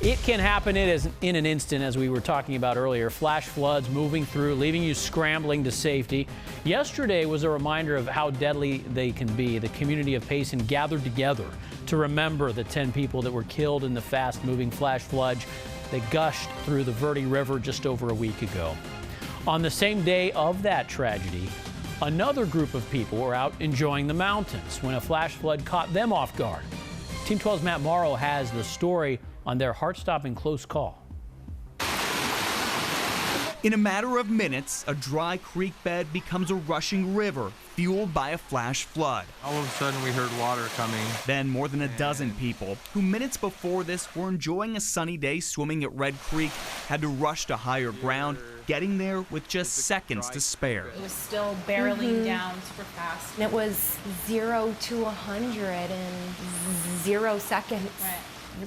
It can happen in an instant, as we were talking about earlier. Flash floods moving through, leaving you scrambling to safety. Yesterday was a reminder of how deadly they can be. The community of Payson gathered together to remember the 10 people that were killed in the fast-moving flash flood that gushed through the Verde River just over a week ago. On the same day of that tragedy, another group of people were out enjoying the mountains when a flash flood caught them off guard. Team 12's Matt Morrow has the story on their heart-stopping close call. In a matter of minutes, a dry creek bed becomes a rushing river, fueled by a flash flood. All of a sudden we heard water coming. Then more than a dozen people, who minutes before this were enjoying a sunny day swimming at Red Creek, had to rush to higher ground, getting there with just seconds to spare. It was still barreling down super fast. And it was 0 to 100 in 0 seconds. Right.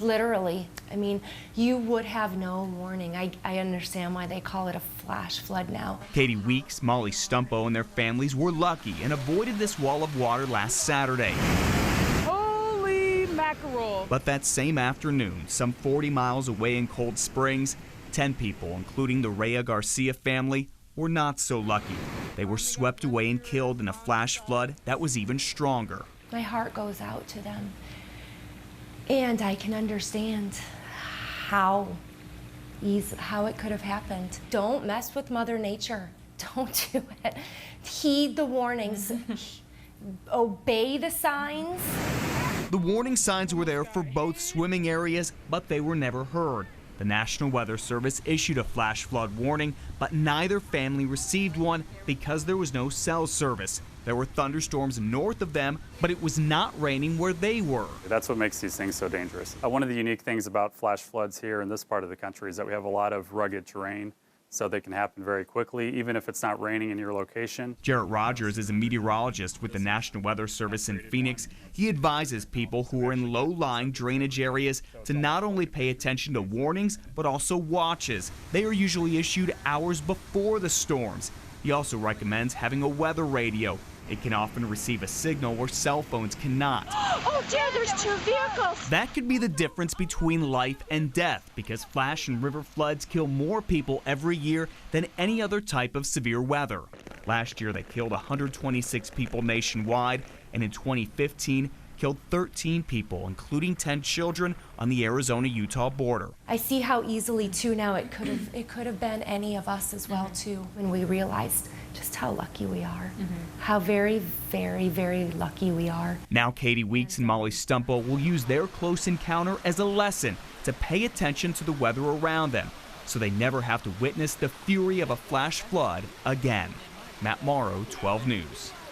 Literally. I mean, you would have no warning. I understand why they call it a flash flood now. Katie Weeks, Molly Stumpo, and their families were lucky and avoided this wall of water last Saturday. Holy mackerel. But that same afternoon, some 40 miles away in Cold Springs, 10 people, including the Rhea Garcia family, were not so lucky. They were swept away and killed in a flash flood that was even stronger. My heart goes out to them. And I can understand how it could have happened. Don't mess with Mother Nature. Don't do it. Heed the warnings. Obey the signs. The warning signs were there for both swimming areas, but they were never heard. The National Weather Service issued a flash flood warning, but neither family received one because there was no cell service. There were thunderstorms north of them, but it was not raining where they were. That's what makes these things so dangerous. One of the unique things about flash floods here in this part of the country is that we have a lot of rugged terrain, so they can happen very quickly, even if it's not raining in your location. Jarrett Rogers is a meteorologist with the National Weather Service in Phoenix. He advises people who are in low-lying drainage areas to not only pay attention to warnings, but also watches. They are usually issued hours before the storms. He also recommends having a weather radio. It can often receive a signal where cell phones cannot. Oh dear, there's 2 vehicles. That could be the difference between life and death, because flash and river floods kill more people every year than any other type of severe weather. Last year, they killed 126 people nationwide, and in 2015, killed 13 people, including 10 children on the Arizona-Utah border. I see how easily too now it could have been any of us as well too, when we realized just how lucky we are. How very, very, very lucky we are. Now Katie Weeks and Molly Stumpo will use their close encounter as a lesson to pay attention to the weather around them, so they never have to witness the fury of a flash flood again. Matt Morrow, 12 News.